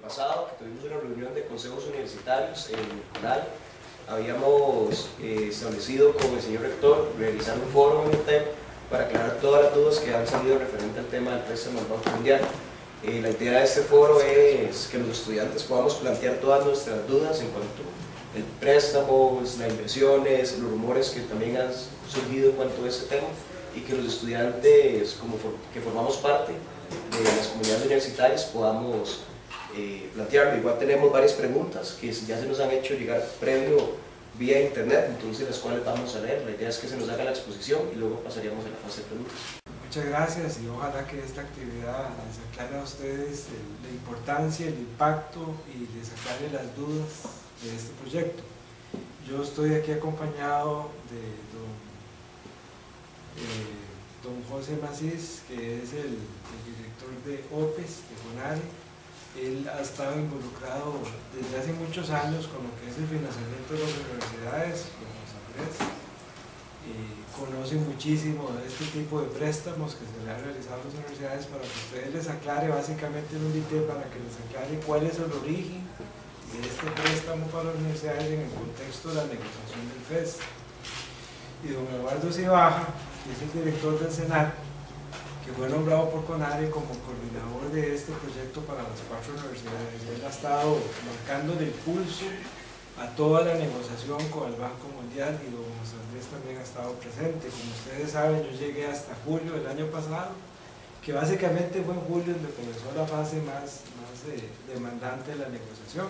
pasado, que tuvimos una reunión de consejos universitarios en el CONALE, habíamos establecido con el señor rector realizar un foro en el tema para aclarar todas las dudas que han salido referente al tema del préstamo al Banco Mundial. La idea de este foro es que los estudiantes podamos plantear todas nuestras dudas en cuanto al préstamo, las inversiones, los rumores que también han surgido en cuanto a este tema, y que los estudiantes que formamos parte de las comunidades universitarias podamos plantearlo. Igual tenemos varias preguntas que ya se nos han hecho llegar previo vía internet, entonces las cuales vamos a leer. La idea es que se nos haga la exposición y luego pasaríamos a la fase de preguntas. Muchas gracias, y ojalá que esta actividad les aclare a ustedes la importancia, el impacto, y les aclare las dudas de este proyecto. Yo estoy aquí acompañado de don José Macís, que es el director de OPES, de CONALE. Él ha estado involucrado desde hace muchos años con lo que es el financiamiento de las universidades, como sabrás. Conoce muchísimo de este tipo de préstamos que se le han realizado a las universidades, para que ustedes les aclare. Básicamente lo invité para que les aclare cuál es el origen de este préstamo para las universidades en el contexto de la negociación del FES. Y don Eduardo Cibaja, que es el director del SENAC, que fue nombrado por CONALE como coordinador de este proyecto para las 4 universidades. Él ha estado marcando el pulso a toda la negociación con el Banco Mundial, y don José Andrés también ha estado presente. Como ustedes saben, yo llegué hasta julio del año pasado, que básicamente fue en julio donde comenzó la fase más demandante de la negociación.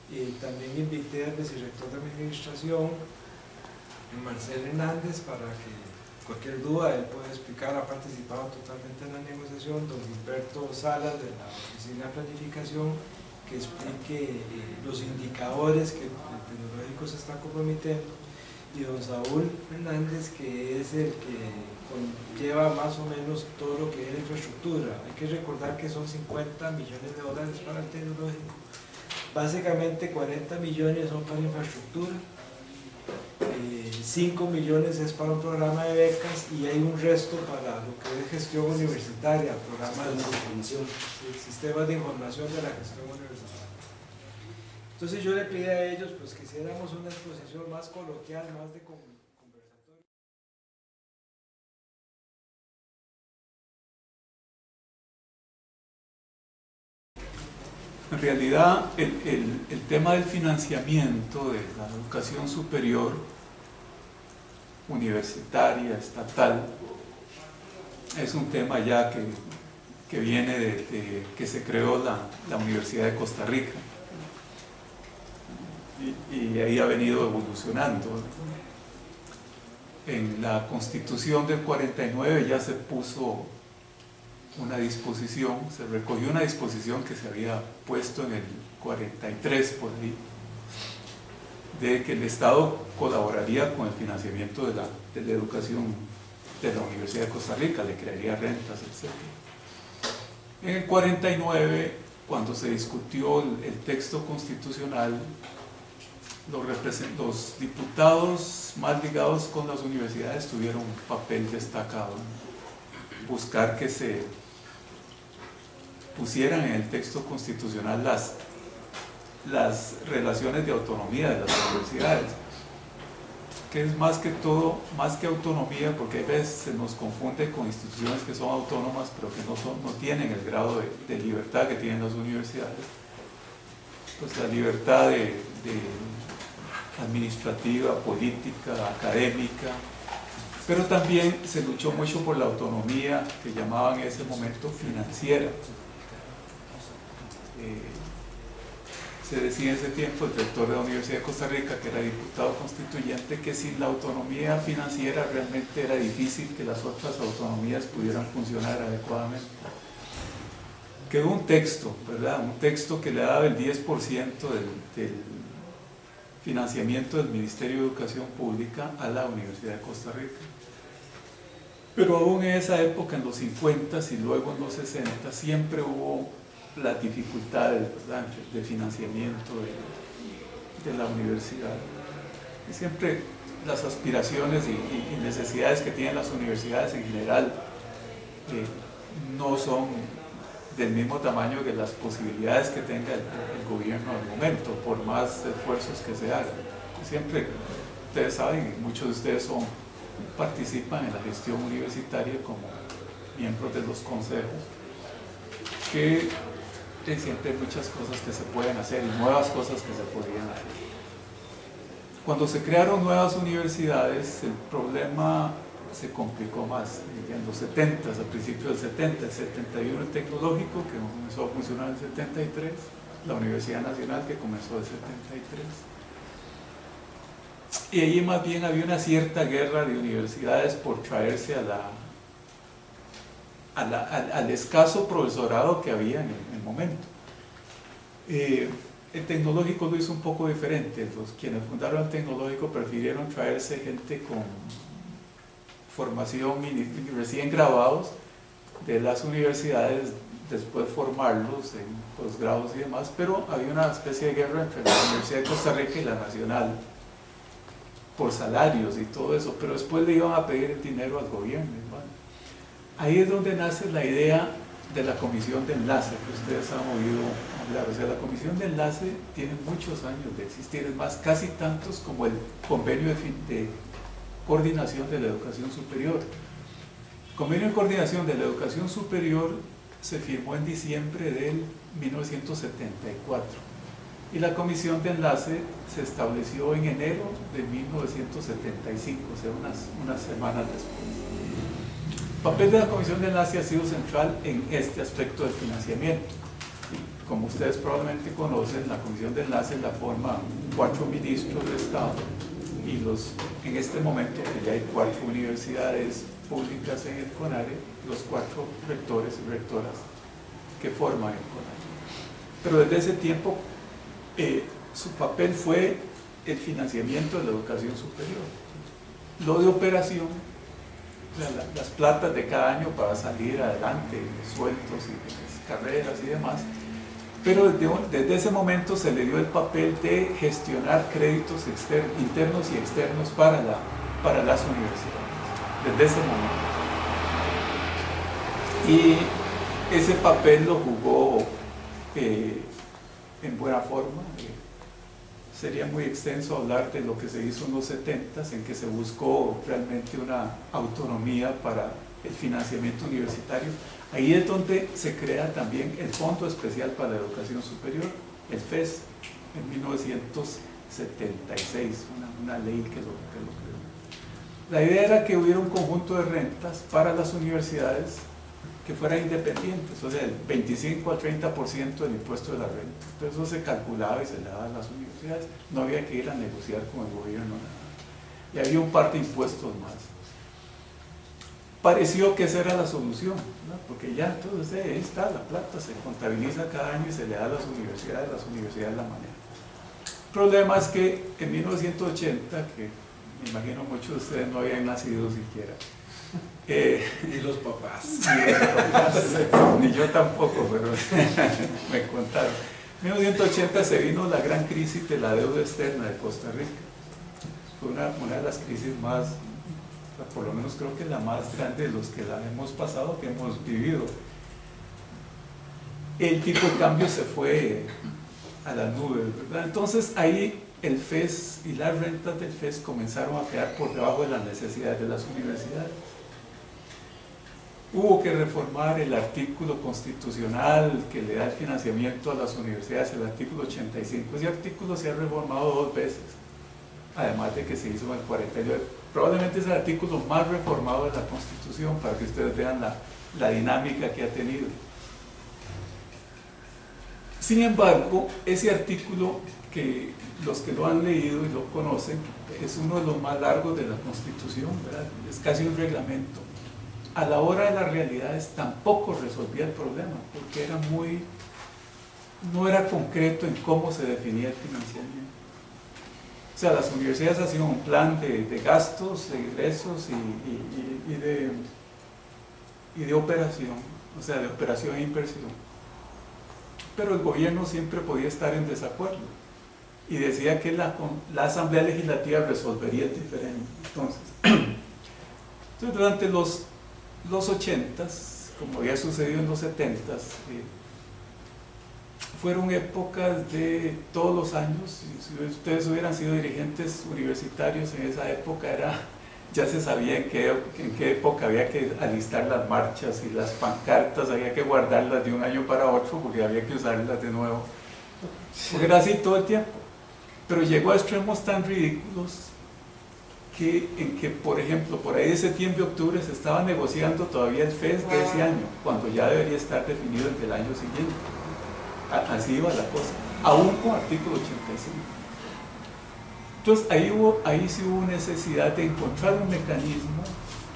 Y también invité al vicerrector de administración, Marcelo Hernández, para que cualquier duda él puede explicar. Ha participado totalmente en la negociación. Don Gilberto Salas, de la Oficina de Planificación, que explique los indicadores que el tecnológico se está comprometiendo, y don Saúl Hernández, que es el que lleva más o menos todo lo que es la infraestructura. Hay que recordar que son 50 millones de dólares para el tecnológico. Básicamente 40 millones son para infraestructura, 5 millones es para un programa de becas, y hay un resto para lo que es gestión universitaria, programas de información, sistemas de información de la gestión universitaria. Entonces yo le pedí a ellos pues que hiciéramos una exposición más coloquial, más de conversatorio. En realidad, el tema del financiamiento de la educación superior, universitaria, estatal, es un tema ya que viene de que se creó la Universidad de Costa Rica, y ahí ha venido evolucionando. En la Constitución del 49 ya se puso una disposición, se recogió una disposición que se había puesto en el 43 por ahí, de que el Estado colaboraría con el financiamiento de la educación de la Universidad de Costa Rica, le crearía rentas, etc. En el 49, cuando se discutió el texto constitucional, los diputados más ligados con las universidades tuvieron un papel destacado en buscar que se pusieran en el texto constitucional las relaciones de autonomía de las universidades, que es más que todo, más que autonomía, porque a veces se nos confunde con instituciones que son autónomas pero que no tienen el grado de libertad que tienen las universidades. Pues la libertad administrativa, política, académica, pero también se luchó mucho por la autonomía que llamaban en ese momento financiera. Se decía en ese tiempo, el rector de la Universidad de Costa Rica, que era diputado constituyente, que sin la autonomía financiera realmente era difícil que las otras autonomías pudieran funcionar adecuadamente. Quedó un texto, ¿verdad? Un texto que le daba el 10% del financiamiento del Ministerio de Educación Pública a la Universidad de Costa Rica. Pero aún en esa época, en los 50 y luego en los 60, siempre hubo las dificultades, ¿verdad?, de financiamiento de la universidad. Y siempre las aspiraciones y necesidades que tienen las universidades en general no son del mismo tamaño que las posibilidades que tenga el gobierno al momento, por más esfuerzos que se hagan. Siempre, ustedes saben, muchos de ustedes participan en la gestión universitaria como miembros de los consejos, que siempre hay muchas cosas que se pueden hacer y nuevas cosas que se podrían hacer. Cuando se crearon nuevas universidades, el problema se complicó más. En los 70, a principios del 70, el 71 el tecnológico, que comenzó a funcionar en el 73, la Universidad Nacional, que comenzó en el 73. Y ahí más bien había una cierta guerra de universidades por traerse al escaso profesorado que había en el momento. El tecnológico lo hizo un poco diferente. Quienes fundaron el tecnológico prefirieron traerse gente con formación y recién graduados de las universidades, después formarlos en posgrados y demás, pero había una especie de guerra entre la Universidad de Costa Rica y la Nacional por salarios y todo eso, pero después le iban a pedir el dinero al gobierno. Bueno, ahí es donde nace la idea de la comisión de enlace que ustedes han oído hablar. O sea, la comisión de enlace tiene muchos años de existir, es más, casi tantos como el convenio de coordinación de la educación superior. El convenio de coordinación de la educación superior se firmó en diciembre del 1974 y la comisión de enlace se estableció en enero de 1975, o sea, unas semanas después. El papel de la comisión de enlace ha sido central en este aspecto del financiamiento. Como ustedes probablemente conocen, la comisión de enlace la forman 4 ministros de Estado y en este momento que ya hay 4 universidades públicas en el CONARE, los 4 rectores y rectoras que forman el CONARE. Pero desde ese tiempo su papel fue el financiamiento de la educación superior. Lo de operación, las platas de cada año para salir adelante, sueldos y carreras y demás, pero desde ese momento se le dio el papel de gestionar créditos internos y externos para las universidades, desde ese momento. Y ese papel lo jugó en buena forma. Sería muy extenso hablar de lo que se hizo en los 70s, en que se buscó realmente una autonomía para el financiamiento universitario. Ahí es donde se crea también el Fondo Especial para la Educación Superior, el FES, en 1976, una ley que lo creó. La idea era que hubiera un conjunto de rentas para las universidades que fueran independientes, o sea, el 25 al 30% del impuesto de la renta. Entonces eso se calculaba y se le daba a las universidades, no había que ir a negociar con el gobierno, nada. Y había un par de impuestos más. Pareció que esa era la solución, ¿no? Porque ya entonces ahí está la plata, se contabiliza cada año y se le da a las universidades la manejan. El problema es que en 1980, que me imagino muchos de ustedes no habían nacido siquiera, ni los papás, ni yo tampoco, pero me contaron. En 1980 se vino la gran crisis de la deuda externa de Costa Rica. Fue una de las crisis más, por lo menos creo que la más grande de los que la hemos pasado, que hemos vivido. El tipo de cambio se fue a las nubes, ¿verdad? Entonces ahí el FES y las rentas del FES comenzaron a quedar por debajo de las necesidades de las universidades. Hubo que reformar el artículo constitucional que le da el financiamiento a las universidades, el artículo 85. Ese artículo se ha reformado 2 veces, además de que se hizo en el 49. Probablemente es el artículo más reformado de la Constitución, para que ustedes vean la dinámica que ha tenido. Sin embargo, ese artículo, que los que lo han leído y lo conocen, es uno de los más largos de la Constitución, ¿verdad? Es casi un reglamento. A la hora de las realidades tampoco resolvía el problema, porque no era concreto en cómo se definía el financiamiento. O sea, las universidades hacían un plan de gastos, de ingresos y de operación, o sea, de operación e inversión. Pero el gobierno siempre podía estar en desacuerdo y decía que la Asamblea Legislativa resolvería el diferente. Entonces durante los 80s, como había sucedido en los 70s, fueron épocas de todos los años. Si ustedes hubieran sido dirigentes universitarios en esa época, ya se sabía en qué época había que alistar las marchas y las pancartas, había que guardarlas de un año para otro porque había que usarlas de nuevo. Porque era así todo el tiempo. Pero llegó a extremos tan ridículos en que, por ejemplo, por ahí de septiembre, octubre se estaba negociando todavía el FES de ese año, cuando ya debería estar definido el del año siguiente. Así iba la cosa, aún con artículo 85. Entonces ahí sí hubo necesidad de encontrar un mecanismo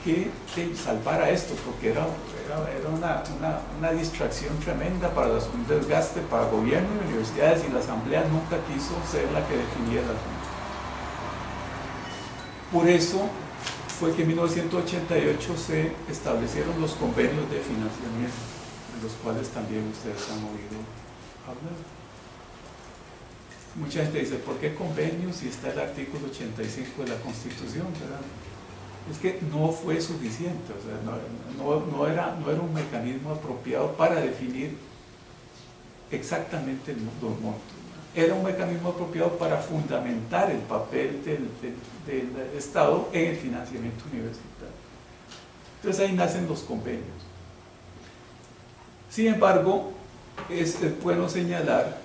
que salvara esto, porque era una distracción tremenda para un desgaste para gobierno y universidades, y la asamblea nunca quiso ser la que definiera el asunto. Por eso fue que en 1988 se establecieron los convenios de financiamiento, de los cuales también ustedes han oído hablar. Mucha gente dice, ¿por qué convenios si está el artículo 85 de la Constitución? ¿Verdad? Es que no fue suficiente, o sea, no era un mecanismo apropiado para definir exactamente los montos. Era un mecanismo apropiado para fundamentar el papel del Estado en el financiamiento universitario. Entonces ahí nacen los convenios. Sin embargo, es bueno señalar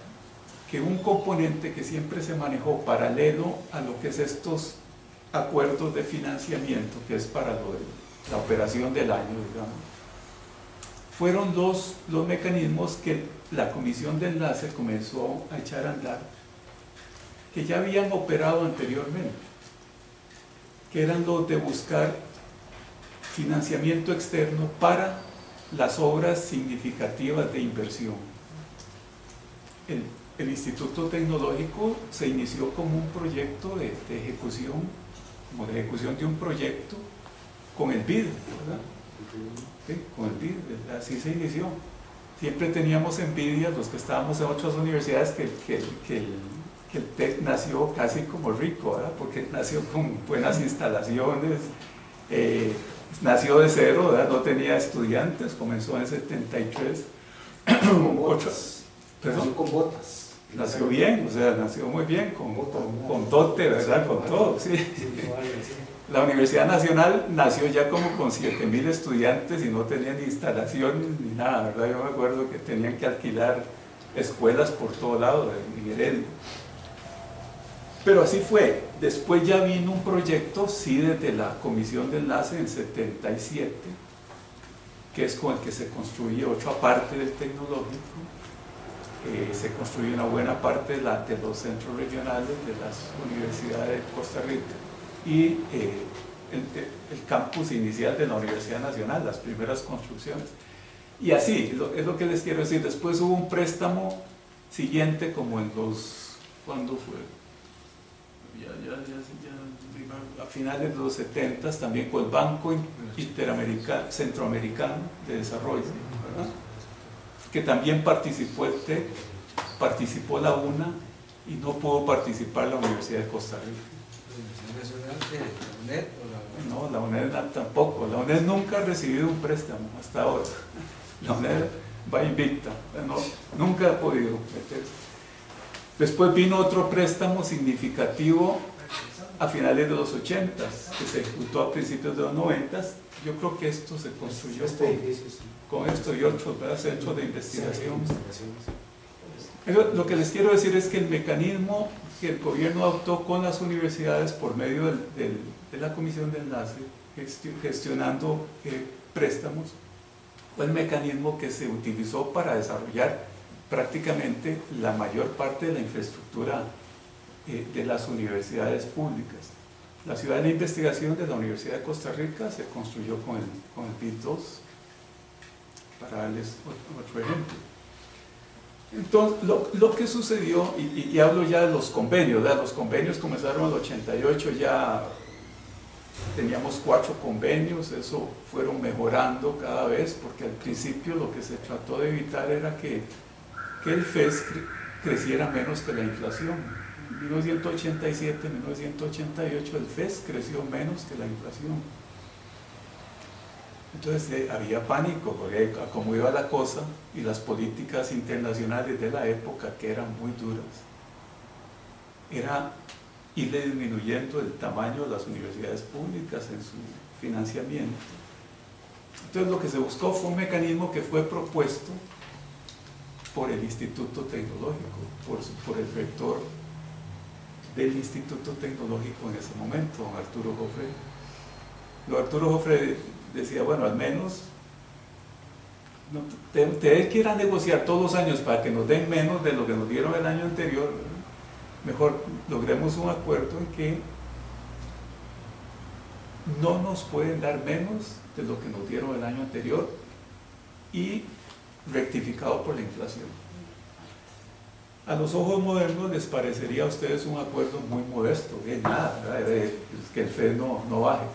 que un componente que siempre se manejó paralelo a lo que es estos acuerdos de financiamiento, que es para la operación del año, digamos, fueron los mecanismos que la Comisión de Enlace comenzó a echar a andar, que ya habían operado anteriormente, que eran los de buscar financiamiento externo para las obras significativas de inversión. El Instituto Tecnológico se inició como un proyecto de ejecución, como de ejecución de un proyecto con el BID, ¿verdad? ¿Sí? Con el BID, así se inició. Siempre teníamos envidia los que estábamos en otras universidades que el TEC nació casi como rico, ¿verdad? Porque nació con buenas instalaciones, nació de cero, ¿verdad? No tenía estudiantes, comenzó en el 73. Con botas. Nació con botas. Nació bien, o sea, nació muy bien, con dote, ¿verdad? Con todo, sí. La Universidad Nacional nació ya como con 7.000 estudiantes y no tenía ni instalaciones ni nada, ¿verdad? Yo me acuerdo que tenían que alquilar escuelas por todo lado, en Heredia. Pero así fue. Después ya vino un proyecto, sí, desde la Comisión de Enlace en 77, que es con el que se construye otra parte del tecnológico. Se construye una buena parte de los centros regionales de las universidades de Costa Rica y el campus inicial de la Universidad Nacional, las primeras construcciones. Y así, es lo que les quiero decir. Después hubo un préstamo siguiente, como en ¿cuándo fue? A finales de los 70, también con el Banco Centroamericano de Desarrollo, ¿verdad? Que también participó la UNA y no pudo participar la Universidad de Costa Rica. ¿La Universidad Nacional de la UNED o la UNED? No, la UNED tampoco. La UNED nunca ha recibido un préstamo hasta ahora. La UNED va invicta, nunca ha podido meterse. Después vino otro préstamo significativo a finales de los 80s, que se ejecutó a principios de los 90s. Yo creo que esto se construyó con esto y otros centros de investigación. Lo que les quiero decir es que el mecanismo que el gobierno adoptó con las universidades por medio de la Comisión de Enlace, gestionando préstamos, fue el mecanismo que se utilizó para desarrollar prácticamente la mayor parte de la infraestructura de las universidades públicas. La ciudad de investigación de la Universidad de Costa Rica se construyó con el PIB-2, para darles otro ejemplo. Entonces, lo que sucedió, y hablo ya de los convenios, ¿verdad? Los convenios comenzaron en el 88, ya teníamos 4 convenios, eso fueron mejorando cada vez, porque al principio lo que se trató de evitar era que el FES creciera menos que la inflación. En 1987, 1988 el FES creció menos que la inflación. Entonces había pánico, porque a cómo iba la cosa y las políticas internacionales de la época, que eran muy duras, era irle disminuyendo el tamaño de las universidades públicas en su financiamiento. Entonces lo que se buscó fue un mecanismo que fue propuesto por el Instituto Tecnológico, por el rector del Instituto Tecnológico en ese momento, don Arturo Joffre. Don Arturo Joffre decía, bueno, al menos ustedes que ir a negociar todos los años para que nos den menos de lo que nos dieron el año anterior, mejor logremos un acuerdo en que no nos pueden dar menos de lo que nos dieron el año anterior y rectificado por la inflación. A los ojos modernos les parecería a ustedes un acuerdo muy modesto, es nada, que el FED no baje.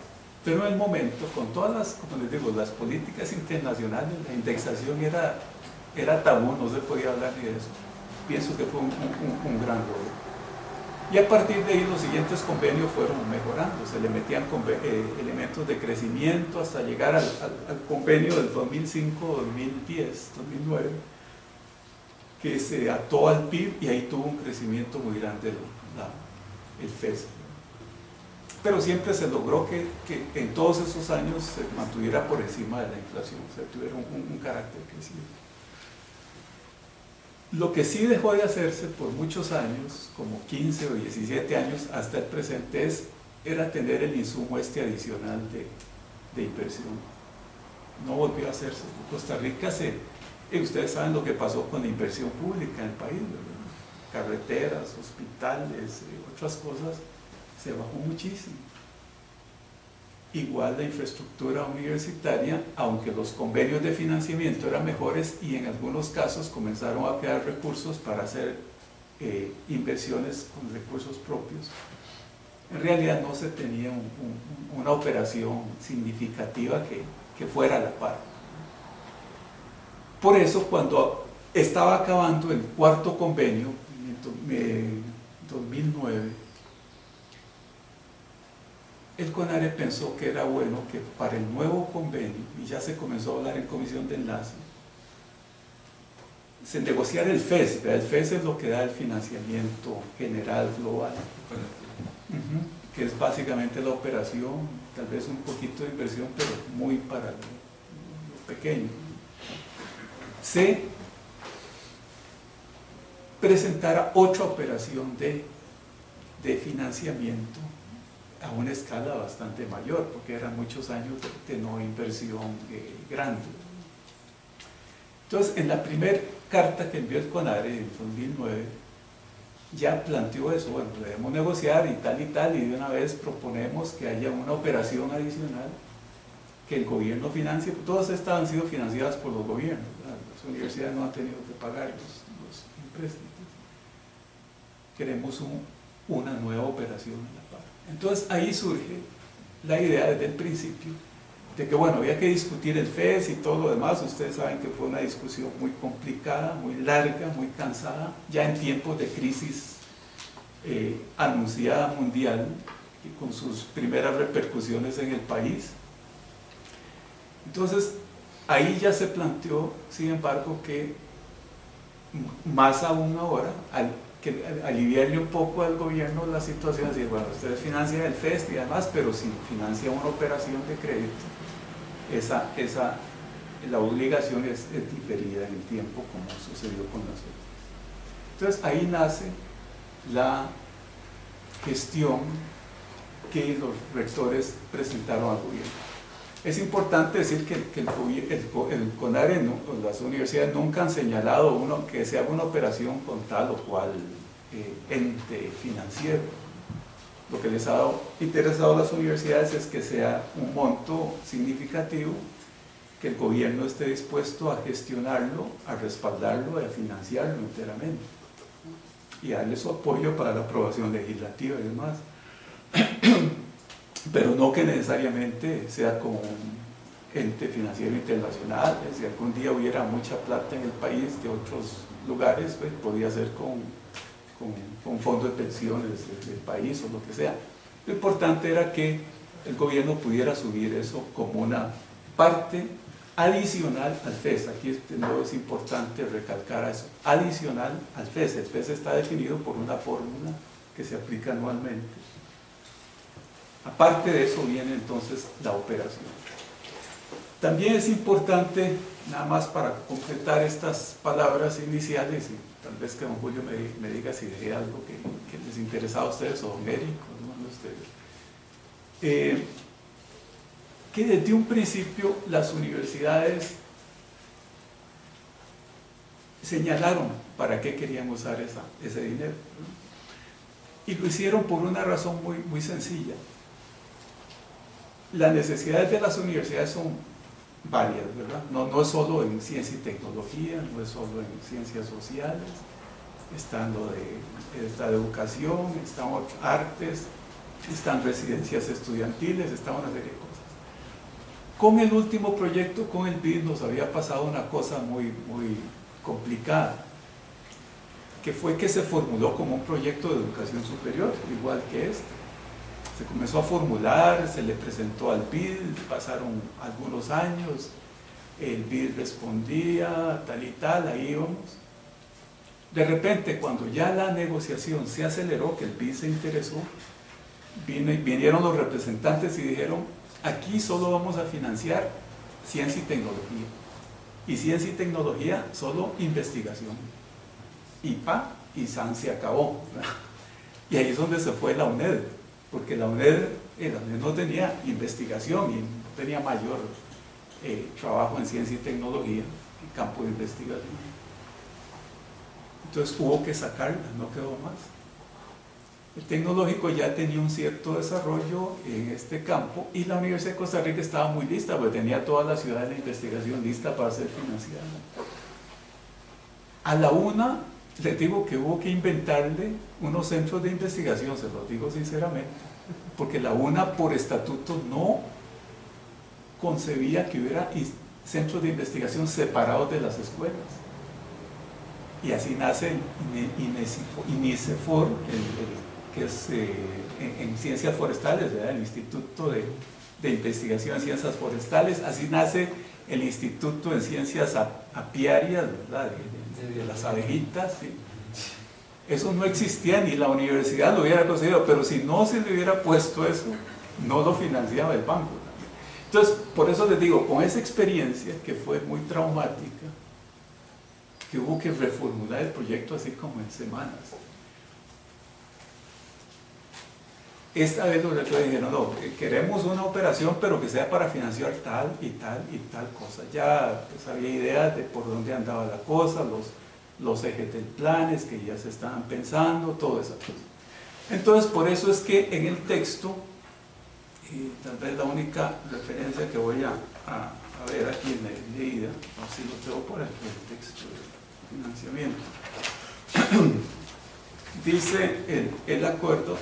Pero en el momento, con todas las, como les digo, las políticas internacionales, la indexación era tabú, no se podía hablar ni de eso. Pienso que fue un gran logro. Y a partir de ahí los siguientes convenios fueron mejorando, se le metían elementos de crecimiento hasta llegar al convenio del 2005, 2010, 2009, que se ató al PIB y ahí tuvo un crecimiento muy grande el FES. Pero siempre se logró que en todos esos años se mantuviera por encima de la inflación, o sea, tuviera un carácter creciente. Lo que sí dejó de hacerse por muchos años, como 15 o 17 años hasta el presente, era tener el insumo adicional de inversión. No volvió a hacerse. Costa Rica ustedes saben lo que pasó con la inversión pública en el país, ¿verdad? Carreteras, hospitales, otras cosas, se bajó muchísimo. Igual la infraestructura universitaria, aunque los convenios de financiamiento eran mejores y en algunos casos comenzaron a quedar recursos para hacer inversiones con recursos propios, en realidad no se tenía una operación significativa que fuera a la par. Por eso, cuando estaba acabando el cuarto convenio, en 2009, el CONARE pensó que era bueno que para el nuevo convenio, y ya se comenzó a hablar en comisión de enlace, se negociara el FES. El FES es lo que da el financiamiento general global, que es básicamente la operación, tal vez un poquito de inversión, pero muy para lo pequeño. Se presentara otra operación de financiamiento a una escala bastante mayor, porque eran muchos años de no inversión grande. Entonces, en la primera carta que envió el CONARE en 2009, ya planteó eso, bueno, debemos negociar y tal, y de una vez proponemos que haya una operación adicional, que el gobierno financie. Todas estas han sido financiadas por los gobiernos, ¿verdad? Las universidades no han tenido que pagar los empréstitos. Queremos una nueva operación en la par. Entonces ahí surge la idea desde el principio de que, bueno, había que discutir el FES y todo lo demás. Ustedes saben que fue una discusión muy complicada, muy larga, muy cansada, ya en tiempos de crisis anunciada mundial, y con sus primeras repercusiones en el país. Entonces ahí ya se planteó, sin embargo, que más aún ahora, que aliviarle un poco al gobierno la situación, decir, bueno, ustedes financian el FES y además, pero si financian una operación de crédito, la obligación es diferida en el tiempo, como sucedió con las otras. Entonces ahí nace la gestión que los rectores presentaron al gobierno. Es importante decir que el CONARE, las universidades nunca han señalado que se haga una operación con tal o cual ente financiero. Lo que les ha interesado a las universidades es que sea un monto significativo, que el gobierno esté dispuesto a gestionarlo, a respaldarlo y a financiarlo enteramente, y darle su apoyo para la aprobación legislativa y demás. Pero no que necesariamente sea como un ente financiero internacional. Si algún día hubiera mucha plata en el país de otros lugares, pues podría ser con fondos de pensiones del país o lo que sea. Lo importante era que el gobierno pudiera subir eso como una parte adicional al FES. Aquí de nuevo es importante recalcar eso, adicional al FES. El FES está definido por una fórmula que se aplica anualmente. Aparte de eso viene entonces la operación. También es importante, nada más para completar estas palabras iniciales, y tal vez que don Julio me diga si dejé algo que les interesaba a ustedes, o don Eric, o alguno de ustedes, que desde un principio las universidades señalaron para qué querían usar ese dinero, ¿no? Y lo hicieron por una razón muy sencilla. Las necesidades de las universidades son varias, ¿verdad? No es solo en ciencia y tecnología, no es solo en ciencias sociales, está la educación, están artes, están residencias estudiantiles, está una serie de cosas. Con el último proyecto, con el BID, nos había pasado una cosa muy complicada, que fue que se formuló como un proyecto de educación superior, igual que este. Se comenzó a formular, se le presentó al BID, pasaron algunos años, el BID respondía, tal y tal, ahí íbamos. De repente, cuando ya la negociación se aceleró, que el BID se interesó, vinieron los representantes y dijeron: aquí solo vamos a financiar ciencia y tecnología. Y ciencia y tecnología, solo investigación. Y SAN se acabó, ¿verdad? Y ahí es donde se fue la UNED, porque la UNED no tenía investigación y no tenía mayor trabajo en ciencia y tecnología, en campo de investigación. Entonces hubo que sacarla, no quedó más. El tecnológico ya tenía un cierto desarrollo en este campo y la Universidad de Costa Rica estaba muy lista, porque tenía toda la ciudad de la investigación lista para ser financiada. A la una, les digo que hubo que inventarle unos centros de investigación, se los digo sinceramente, porque la UNA por estatuto no concebía que hubiera centros de investigación separados de las escuelas. Y así nace el INICEFOR, que es en ciencias forestales, ¿verdad? El Instituto de Investigación en Ciencias Forestales. Así nace el Instituto en Ciencias Apiarias, ¿verdad? De las abejitas, ¿sí? Eso no existía, ni la universidad lo hubiera conseguido, pero si no se le hubiera puesto eso, no lo financiaba el banco. Entonces, por eso les digo, con esa experiencia que fue muy traumática, que hubo que reformular el proyecto así como en semanas. Esta vez los rectores dijeron: no, queremos una operación, pero que sea para financiar tal y tal y tal cosa. Ya pues, había ideas de por dónde andaba la cosa, los ejes del planes que ya se estaban pensando, todo eso. Entonces, por eso es que en el texto, y tal vez la única referencia que voy a ver aquí en la leída, no sé si lo tengo por aquí, el texto de financiamiento, dice el acuerdo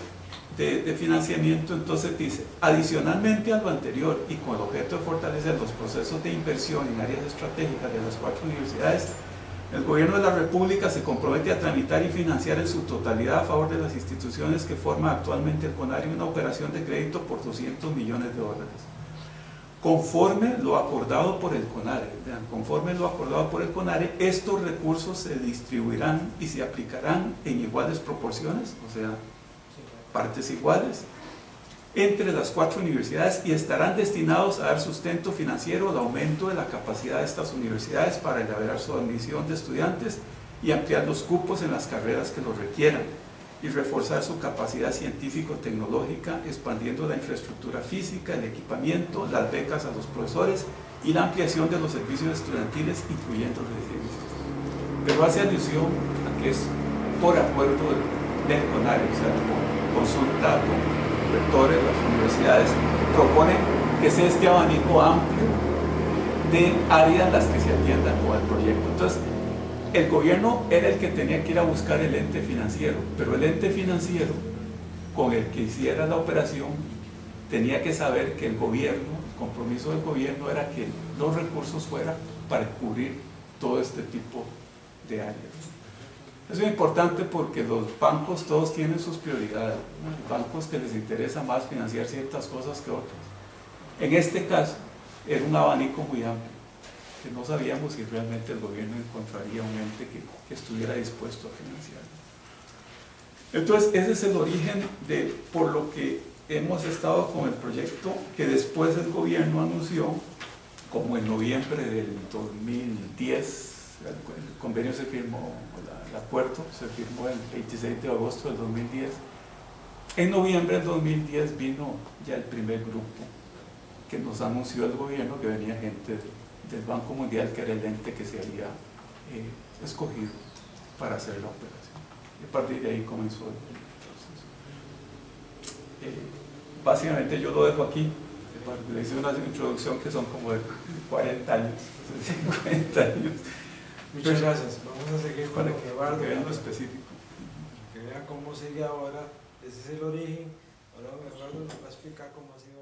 de financiamiento. Entonces dice: adicionalmente a lo anterior y con el objeto de fortalecer los procesos de inversión en áreas estratégicas de las 4 universidades, el Gobierno de la República se compromete a tramitar y financiar en su totalidad a favor de las instituciones que forman actualmente el CONARE una operación de crédito por $200 millones, conforme lo acordado por el CONARE. Vean, conforme lo acordado por el CONARE, estos recursos se distribuirán y se aplicarán en iguales proporciones, o sea, partes iguales, entre las 4 universidades, y estarán destinados a dar sustento financiero al aumento de la capacidad de estas universidades para elaborar su admisión de estudiantes y ampliar los cupos en las carreras que lo requieran, y reforzar su capacidad científico-tecnológica, expandiendo la infraestructura física, el equipamiento, las becas a los profesores y la ampliación de los servicios estudiantiles, incluyendo residencias. Pero hace alusión a que es por acuerdo del CONARE, o sea, por consulta con rectores, las universidades proponen que sea este abanico amplio de áreas en las que se atiendan con el proyecto. Entonces, el gobierno era el que tenía que ir a buscar el ente financiero, pero el ente financiero con el que hiciera la operación tenía que saber que el gobierno, el compromiso del gobierno era que los recursos fueran para cubrir todo este tipo de áreas. Eso es importante porque los bancos todos tienen sus prioridades, ¿no? Hay bancos que les interesa más financiar ciertas cosas que otras. En este caso, era un abanico muy amplio, que no sabíamos si realmente el gobierno encontraría un ente que estuviera dispuesto a financiar. Entonces, ese es el origen de por lo que hemos estado con el proyecto que después el gobierno anunció, como en noviembre del 2010, el convenio se firmó, el acuerdo se firmó el 26 de agosto del 2010. En noviembre del 2010 vino ya el primer grupo que nos anunció el gobierno, que venía gente del Banco Mundial, que era el ente que se había escogido para hacer la operación. Y a partir de ahí comenzó el proceso. Básicamente yo lo dejo aquí. Le hice una introducción que son como de 40 años, 50 años. Muchas gracias. Vamos a seguir con Para lo que Eduardo, vean lo específico. que vean cómo sigue ahora. Ese es el origen. Ahora Eduardo nos va a explicar cómo ha sido